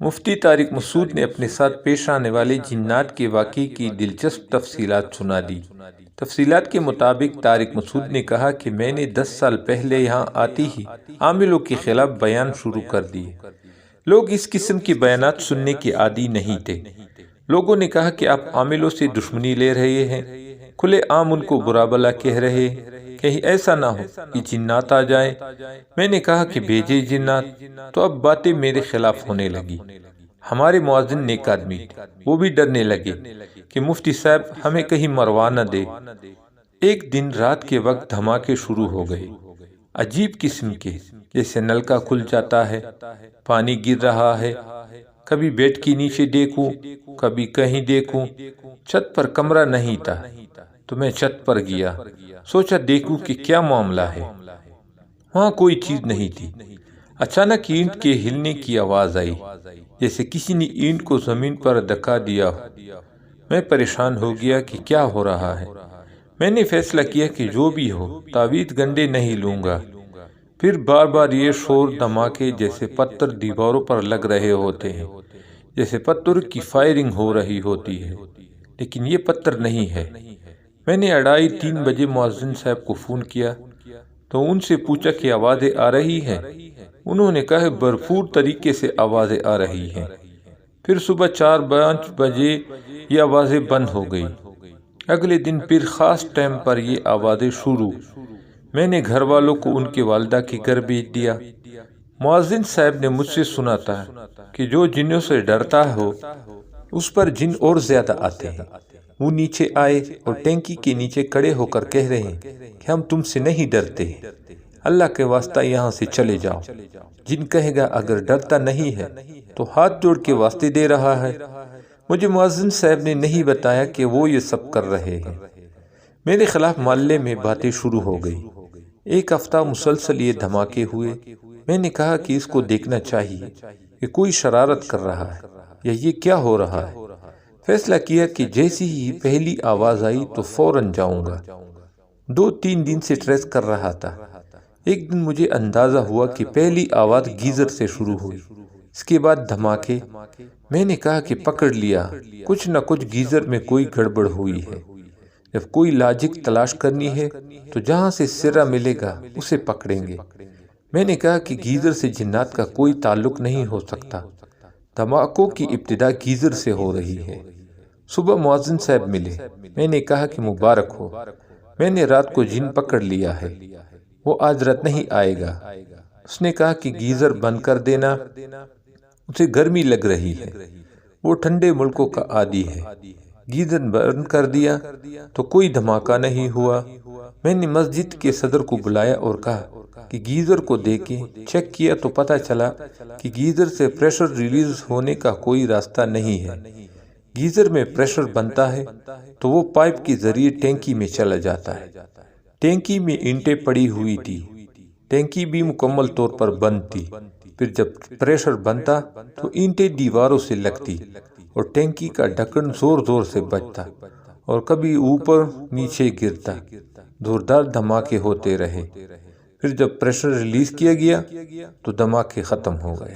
مفتی طارق مسعود نے اپنے ساتھ پیش آنے والے جنات کے واقعے کی دلچسپ تفصیلات سنا دی۔ تفصیلات کے مطابق طارق مسعود نے کہا کہ میں نے 10 سال پہلے یہاں آتے ہی عاملوں کے خلاف بیان شروع کر دیے۔ لوگ اس قسم کے بیانات سننے کے عادی نہیں تھے۔ لوگوں نے کہا کہ آپ عاملوں سے دشمنی لے رہے ہیں، کھلے عام ان کو برا بھلا کہہ رہے ہیں، کہیں ایسا نہ ہو کہ جنات آ جائیں۔ میں نے کہا کہ بھیجے جنات، تو اب باتیں میرے خلاف ہونے لگی۔ ہمارے مؤذن نیک آدمی وہ بھی ڈرنے لگے کہ مفتی صاحب ہمیں کہیں مروا نہ دے۔ ایک دن رات کے وقت دھماکے شروع ہو گئے، عجیب قسم کے، جیسے نلکا کھل جاتا ہے، پانی گر رہا ہے، کبھی بیڈ کے نیچے دیکھوں، کبھی کہیں دیکھوں۔ چھت پر کمرہ نہیں تھا تو میں چھت پر گیا، سوچا دیکھوں کہ کیا معاملہ ہے۔ وہاں کوئی چیز نہیں تھی۔ اچانک اینٹ کے ہلنے کی آواز آئی، جیسے کسی نے اینٹ کو زمین پر دھکا دیا ہو۔ میں پریشان ہو گیا کہ کیا ہو رہا ہے۔ میں نے فیصلہ کیا کہ جو بھی ہو تعویذ گنڈے نہیں لوں گا۔ پھر بار بار یہ شور، دھماکے، جیسے پتھر دیواروں پر لگ رہے ہوتے ہیں، جیسے پتھر کی فائرنگ ہو رہی ہوتی ہے، لیکن یہ پتھر نہیں ہے۔ میں نے 2:30-3 بجے مؤذن صاحب کو فون کیا تو ان سے پوچھا کہ آوازیں آ رہی ہیں۔ انہوں نے کہا بھرپور طریقے سے آوازیں آ رہی ہیں۔ پھر صبح 4-5 بجے یہ آوازیں بند ہو گئی۔ اگلے دن پھر خاص ٹائم پر یہ آوازیں شروع۔ میں نے گھر والوں کو ان کے والدہ کے گھر بھیج دیا۔ مؤذن صاحب نے مجھ سے سنا تھا کہ جو جنوں سے ڈرتا ہو اس پر جن اور زیادہ آتے ہیں۔ وہ نیچے آئے اور ٹینکی کے نیچے کھڑے ہو کر کہہ رہے ہیں کہ ہم تم سے نہیں ڈرتے، اللہ کے واسطہ یہاں سے چلے جاؤ۔ جن کہے گا اگر ڈرتا نہیں ہے تو ہاتھ جوڑ کے واسطے دے رہا ہے۔ مجھے مؤذن صاحب نے نہیں بتایا کہ وہ یہ سب کر رہے ہیں۔ میرے خلاف محلے میں باتیں شروع ہو گئی۔ ایک ہفتہ مسلسل یہ دھماکے ہوئے۔ میں نے کہا کہ اس کو دیکھنا چاہیے کہ کوئی شرارت کر رہا ہے یا یہ کیا ہو رہا ہے۔ فیصلہ کیا کہ جیسی ہی پہلی آواز آئی تو فوراً جاؤں گا۔ 2-3 دن سے ٹریس کر رہا تھا۔ ایک دن مجھے اندازہ ہوا کہ پہلی آواز گیزر سے شروع ہوئی، اس کے بعد دھماکے۔ میں نے کہا کہ پکڑ لیا، کچھ نہ کچھ گیزر میں کوئی گڑبڑ ہوئی ہے۔ جب کوئی لاجک تلاش کرنی ہے تو جہاں سے سرا ملے گا اسے پکڑیں گے۔ میں نے کہا کہ گیزر سے جنات کا کوئی تعلق نہیں ہو سکتا، دھماکوں کی ابتدا گیزر سے ہو رہی ہے۔ صبح مؤذن صاحب ملے۔ میں نے کہا کہ مبارک ہو، میں نے رات کو جن پکڑ لیا ہے، وہ آج رات نہیں آئے گا۔ اس نے کہا کہ گیزر بند کر دینا، اسے گرمی لگ رہی ہے، وہ ٹھنڈے ملکوں کا عادی ہے۔ گیزر بند کر دیا تو کوئی دھماکہ نہیں ہوا۔ میں نے مسجد کے صدر کو بلایا اور کہا کہ گیزر کو دیکھیں۔ چیک کیا تو پتہ چلا کہ گیزر سے پریشر ریلیز ہونے کا کوئی راستہ نہیں ہے۔ گیزر میں پریشر بنتا ہے تو وہ پائپ کے ذریعے ٹینکی میں چلا جاتا ہے۔ ٹینکی میں اینٹیں پڑی ہوئی تھی، ٹینکی بھی مکمل طور پر بند تھی۔ پھر جب پریشر بنتا تو اینٹیں دیواروں سے لگتی اور ٹینکی کا ڈھکن زور زور سے بجتا اور کبھی اوپر نیچے گرتا۔ زوردار دھماکے ہوتے رہے۔ پھر جب پریشر ریلیز کیا گیا تو دھماکے ختم ہو گئے۔